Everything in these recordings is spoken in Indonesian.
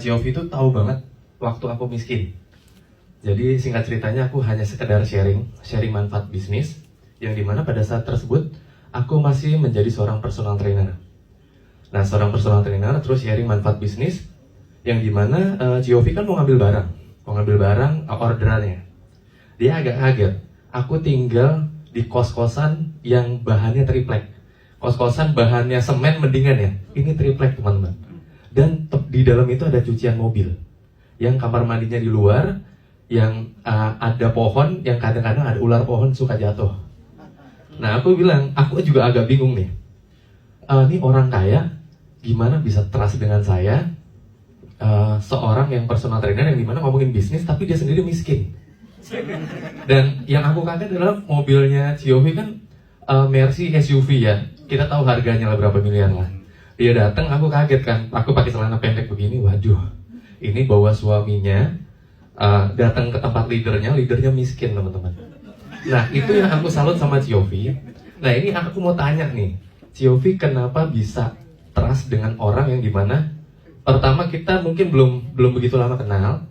Geoffrey itu tahu banget waktu aku miskin. Jadi singkat ceritanya aku hanya sekedar sharing manfaat bisnis, yang dimana pada saat tersebut aku masih menjadi seorang personal trainer. Nah, seorang personal trainer terus sharing manfaat bisnis, yang dimana Geoffrey kan mau ngambil barang orderannya. Dia agak kaget. Aku tinggal di kos-kosan yang bahannya triplek. Kos-kosan bahannya semen mendingan ya. Ini triplek teman-teman. Dan di dalam itu ada cucian mobil. Yang kamar mandinya di luar, yang ada pohon, yang kadang-kadang ada ular pohon suka jatuh. Nah, aku bilang, aku juga agak bingung nih. Ini orang kaya, gimana bisa trust dengan saya? Seorang yang personal trainer yang dimana ngomongin bisnis, tapi dia sendiri miskin. Dan yang aku kaget adalah mobilnya Geoffrey kan Mercy SUV ya. Kita tahu harganya lah berapa miliar lah. Dia datang, aku kaget kan. Aku pakai celana pendek begini, waduh. Ini bawa suaminya datang ke tempat leadernya miskin teman-teman. Nah, itu yang aku salut sama Geoffrey. Nah, ini aku mau tanya nih, Geoffrey kenapa bisa trust dengan orang yang dimana pertama kita mungkin belum begitu lama kenal,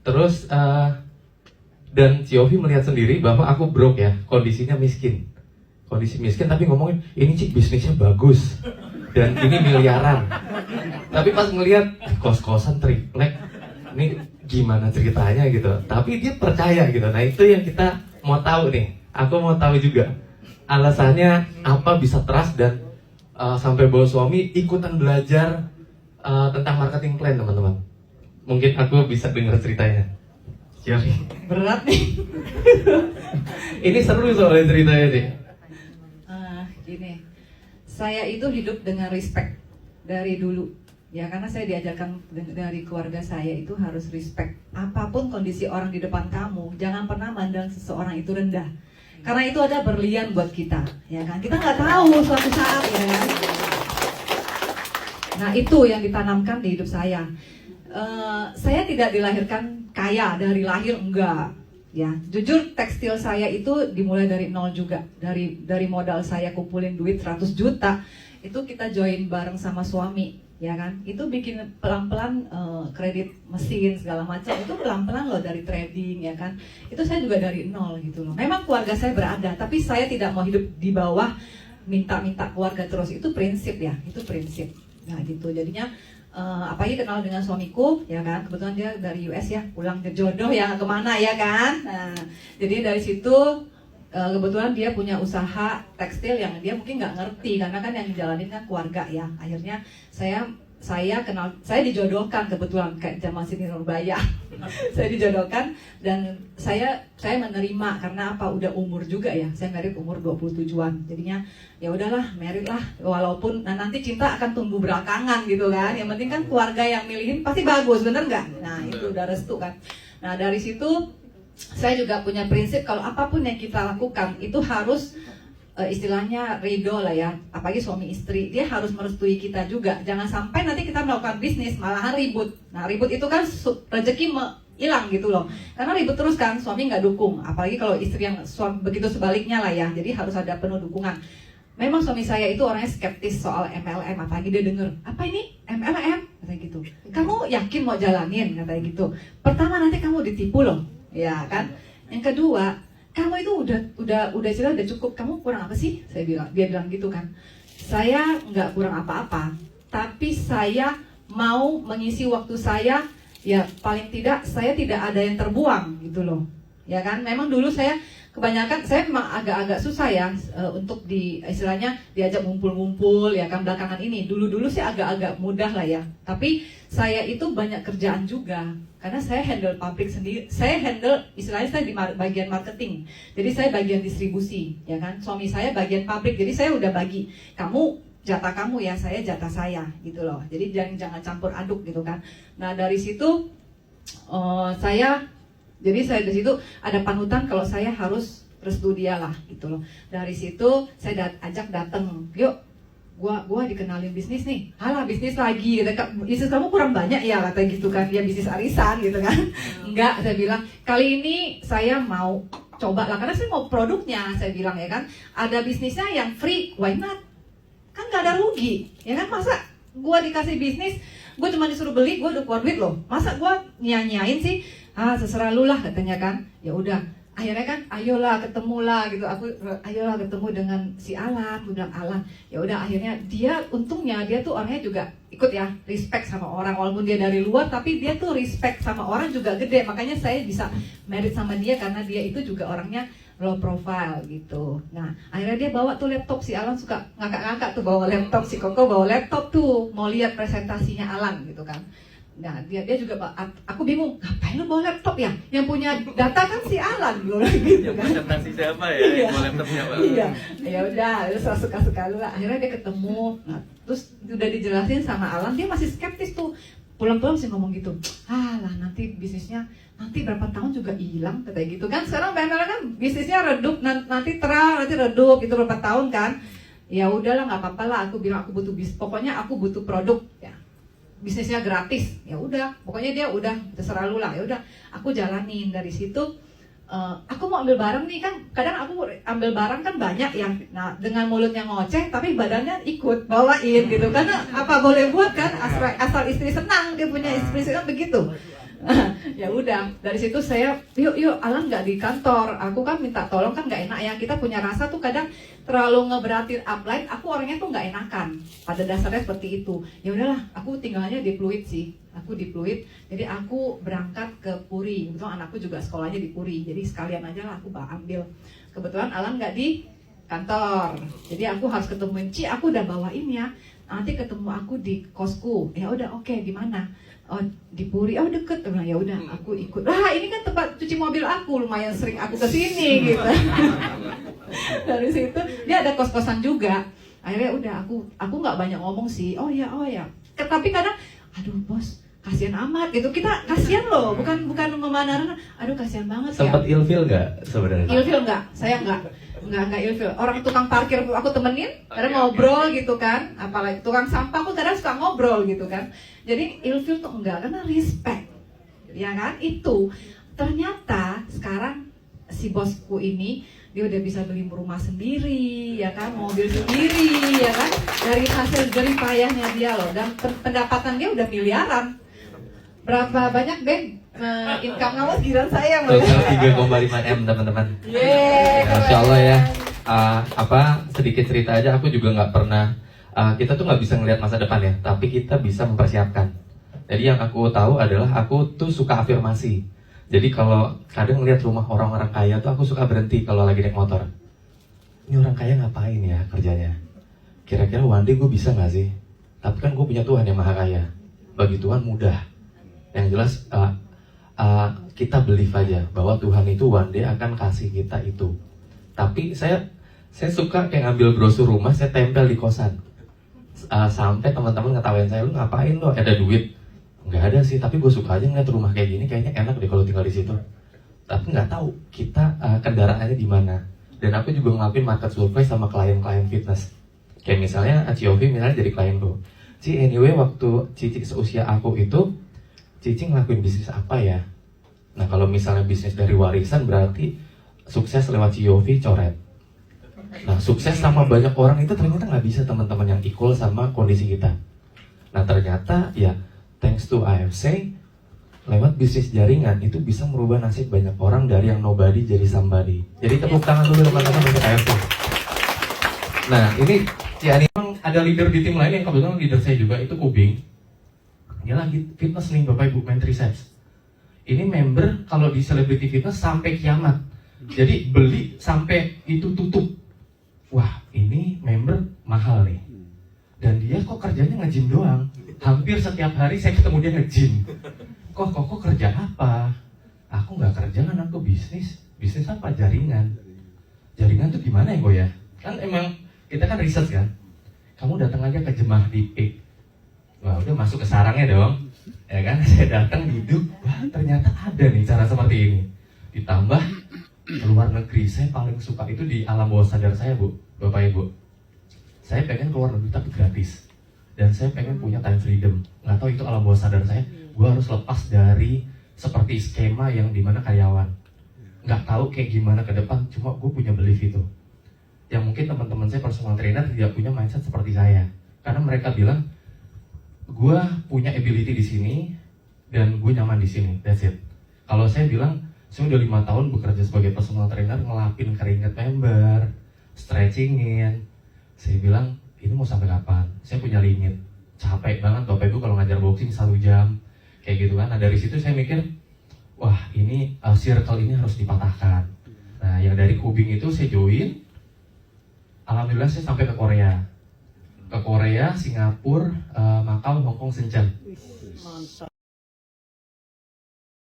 terus dan Geoffrey melihat sendiri bahwa aku broke ya, kondisi miskin tapi ngomongin ini Cik bisnisnya bagus dan ini miliaran. Tapi pas ngelihat kos-kosan triplek, ini gimana ceritanya gitu. Tapi dia percaya gitu. Nah, itu yang kita mau tahu nih. Aku mau tahu juga alasannya apa bisa trust dan sampai bawa suami ikutan belajar tentang marketing plan, teman-teman. Mungkin aku bisa dengar ceritanya. Geoffrey. Berat nih. Ini seru soalnya ceritanya nih. Gini, saya itu hidup dengan respect dari dulu. Ya, karena saya diajarkan dari keluarga saya itu harus respect. Apapun kondisi orang di depan kamu, jangan pernah mandang seseorang itu rendah. Karena itu ada berlian buat kita, ya kan? Kita nggak tahu suatu saat, ya kan? Nah, itu yang ditanamkan di hidup saya. Saya tidak dilahirkan kaya dari lahir, enggak. Ya, jujur tekstil saya itu dimulai dari nol juga. Dari modal saya kumpulin duit 100 juta, itu kita join bareng sama suami. Ya kan, itu bikin pelan-pelan kredit mesin segala macam, itu pelan-pelan loh dari trading, ya kan. Itu saya juga dari nol gitu loh. Memang keluarga saya berada, tapi saya tidak mau hidup di bawah minta-minta keluarga terus. Itu prinsip ya, itu prinsip. Nah gitu, jadinya apalagi kenal dengan suamiku, ya kan. Kebetulan dia dari US ya, pulang ke jodoh ya kemana ya kan. Nah, jadi dari situ kebetulan dia punya usaha tekstil yang dia mungkin nggak ngerti karena kan yang dijalanin kan keluarga ya. Akhirnya saya kenal, saya dijodohkan kebetulan kayak zaman Siti Nurbaya. Saya dijodohkan dan saya menerima karena apa, udah umur juga ya. Saya married umur 27-an. Jadinya ya udahlah, married lah, walaupun nanti cinta akan tumbuh belakangan gitu kan. Yang penting kan keluarga yang milihin pasti bagus, bener nggak? Nah, itu udah restu kan. Nah, dari situ saya juga punya prinsip kalau apapun yang kita lakukan itu harus istilahnya ridho lah ya, apalagi suami istri, dia harus merestui kita juga. Jangan sampai nanti kita melakukan bisnis malahan ribut. Nah, ribut itu kan rezeki hilang gitu loh, karena ribut terus kan, suami nggak dukung. Apalagi kalau istri yang begitu sebaliknya lah ya, jadi harus ada penuh dukungan. Memang suami saya itu orangnya skeptis soal MLM, apalagi dia denger, apa ini MLM? Katanya gitu. Kamu yakin mau jalanin? Katanya gitu. Pertama nanti kamu ditipu loh. Ya kan. Yang kedua, kamu itu udah cukup. Kamu kurang apa sih? Dia bilang gitu kan. Saya nggak kurang apa-apa, tapi saya mau mengisi waktu saya. Ya paling tidak saya tidak ada yang terbuang gitu loh. Ya kan. Memang dulu saya kebanyakan saya memang agak-agak susah ya untuk istilahnya diajak ngumpul-ngumpul ya kan. Belakangan ini dulu sih agak-agak mudah lah ya. Tapi saya itu banyak kerjaan juga karena saya handle pabrik sendiri. Saya handle istilahnya saya di bagian marketing. Jadi saya bagian distribusi ya kan. Suami saya bagian pabrik. Jadi saya udah bagi, kamu jatah kamu ya, saya jatah saya gitu loh. Jadi jangan campur aduk gitu kan. Nah, dari situ saya dari situ ada panutan kalau saya harus restu dia lah gitu loh. Dari situ saya ajak datang, yuk gua dikenalin bisnis nih. Halah, bisnis lagi gitu. Bisnis kamu kurang banyak ya, kata gitu kan. Dia bisnis arisan gitu kan. Enggak, saya bilang kali ini saya mau coba lah, karena saya mau produknya, saya bilang ya kan. Ada bisnisnya yang free, why not? Kan gak ada rugi ya kan. Masa gua dikasih bisnis gue cuma disuruh beli, gue udah keluar duit loh. Masa gue nyanyain sih? Terserah lu lah katanya kan. Ya udah, akhirnya kan ayolah ketemulah gitu. Ayolah ketemu dengan si Alan. Gue bilang Alan, ya udah akhirnya dia, untungnya dia tuh orangnya juga ikut ya, respect sama orang walaupun dia dari luar, tapi dia tuh respect sama orang juga gede. Makanya saya bisa merit sama dia karena dia itu juga orangnya low profile gitu. Nah, akhirnya dia bawa tuh laptop, si Alan suka ngangkat-ngangkat tuh bawa laptop, si Koko bawa laptop tuh mau lihat presentasinya Alan gitu kan. Nah, dia juga, aku bingung, ngapain lu bawa laptop ya? Yang punya data kan si Alan, gue bilang gitu kan. Presentasi siapa ya? Iya. Yang bawa laptopnya Pak? Iya, ya udah, suka-suka lu lah. Akhirnya dia ketemu, nah, terus udah dijelasin sama Alan, dia masih skeptis tuh. Pulang-pulang sih ngomong gitu, lah nanti bisnisnya nanti berapa tahun juga hilang, katanya gitu kan. Sekarang BML kan bisnisnya redup, nanti terang, nanti redup, itu berapa tahun kan. Ya udahlah, nggak apa-apa lah, aku bilang aku butuh pokoknya aku butuh produk ya. Bisnisnya gratis, ya udah, pokoknya dia udah terserah lu lah, ya udah, aku jalanin dari situ. Aku mau ambil barang nih kan, kadang aku ambil barang kan banyak ya, nah dengan mulutnya ngoceh tapi badannya ikut bawain gitu, karena apa boleh buat kan, asal istri senang, dia punya istri senang begitu. Ya udah, dari situ saya yuk Alan nggak di kantor, aku kan minta tolong kan nggak enak ya, kita punya rasa tuh kadang terlalu ngeberatin upline, aku orangnya tuh nggak enakan, pada dasarnya seperti itu. Ya udahlah, aku tinggalnya di Pluit sih, aku di Pluit, jadi aku berangkat ke Puri, kebetulan anakku juga sekolahnya di Puri, jadi sekalian aja lah aku ambil. Kebetulan Alan nggak di kantor, jadi aku harus ketemuin aku udah bawain ya, nanti ketemu aku di kosku. Ya udah, oke, di mana? Oh, di Puri, oh deket. Nah, ya udah, aku ikut. Ini kan tempat cuci mobil aku, lumayan sering aku kesini gitu. Dari situ dia ada kos-kosan juga. Akhirnya udah, aku nggak banyak ngomong sih. Oh ya. Tapi kadang, aduh bos, kasihan amat gitu. Kita kasihan loh, bukan memandang. Aduh kasihan banget ya. Sempat ilfil nggak sebenarnya? Ilfil nggak? Saya nggak ilfil. Orang tukang parkir aku temenin, kadang ngobrol gitu kan. Apalagi tukang sampah aku kadang suka ngobrol gitu kan. Jadi ilfil tuh enggak, karena respect, ya kan? Itu ternyata sekarang si bosku ini dia udah bisa beli rumah sendiri, ya kan, mobil sendiri, ya kan, dari hasil jerih payahnya dia loh, dan pendapatan dia udah miliaran. Berapa banyak deh income ngawas giliran saya Total 3,5 M teman-teman. Masya Allah ya. Sedikit cerita aja, aku juga nggak pernah. Kita tuh nggak bisa ngelihat masa depan ya, tapi kita bisa mempersiapkan. Jadi yang aku tahu adalah aku tuh suka afirmasi. Jadi kalau kadang ngelihat rumah orang-orang kaya tuh aku suka berhenti kalau lagi naik motor. Ini orang kaya ngapain ya kerjanya? Kira-kira one day gue bisa nggak sih? Tapi kan gue punya Tuhan yang maha kaya. Bagi Tuhan mudah. Yang jelas kita believe aja bahwa Tuhan itu one day akan kasih kita itu. Tapi saya suka kayak ngambil brosur rumah, saya tempel di kosan. Sampai teman-teman ngetawain saya, lu ngapain lo? Ada duit? Nggak ada sih, tapi gue suka aja ngeliat rumah kayak gini, kayaknya enak deh kalau tinggal di situ. Tapi nggak tahu kita kendaraannya di mana. Dan aku juga ngelakuin market survey sama klien-klien fitness. Kayak misalnya Ciovi misalnya jadi klien gue. Anyway waktu Cici seusia aku itu, Cici ngelakuin bisnis apa ya? Nah kalau misalnya bisnis dari warisan berarti sukses lewat Ciovi coret. Nah sukses sama banyak orang itu ternyata nggak bisa teman-teman yang equal sama kondisi kita. Nah ternyata ya thanks to AFC lewat bisnis jaringan itu bisa merubah nasib banyak orang dari yang nobody jadi somebody. Jadi tepuk tangan dulu teman-teman untuk AFC. Nah ini ya memang ada leader di tim lain yang kebetulan leader saya juga itu Kubing. Dia lagi fitness nih Bapak Ibu main triceps. Ini member kalau di celebrity fitness sampai kiamat. Jadi beli sampai itu tutup. Wah ini member mahal nih. Dan dia kok kerjanya nge-gym doang. Hampir setiap hari saya ketemu dia nge-gym. Kok kerja apa? Aku nggak kerja kan, aku bisnis. Bisnis apa? Jaringan. Jaringan tuh gimana ya Go ya? Kan emang kita kan research kan. Kamu datang aja ke Jemaah di Peak. Wah udah masuk ke sarangnya dong. Ya kan, saya datang duduk. Wah ternyata ada nih cara seperti ini. Ditambah keluar negeri, saya paling suka itu di alam bawah sadar saya Bu, Bapak Ibu. Saya pengen keluar negeri tapi gratis. Dan saya pengen punya time freedom. Nggak tahu itu alam bawah sadar saya, gue harus lepas dari seperti skema yang dimana karyawan. Nggak tahu kayak gimana ke depan, cuma gue punya belief itu. Yang mungkin teman-teman saya personal trainer tidak punya mindset seperti saya. Karena mereka bilang, gue punya ability di sini dan gue nyaman di sini, that's it. Kalau saya bilang, saya udah 5 tahun bekerja sebagai personal trainer, ngelapin keringat member, stretchingin. Saya bilang, ini mau sampai kapan? Saya punya limit, capek banget Bapak Ibu kalau ngajar boxing 1 jam, kayak gitu kan. Nah dari situ saya mikir, wah ini circle ini harus dipatahkan. Nah yang dari Kubing itu saya join, alhamdulillah saya sampai ke Korea, Singapura, Macau, Hong Kong, Shenzhen.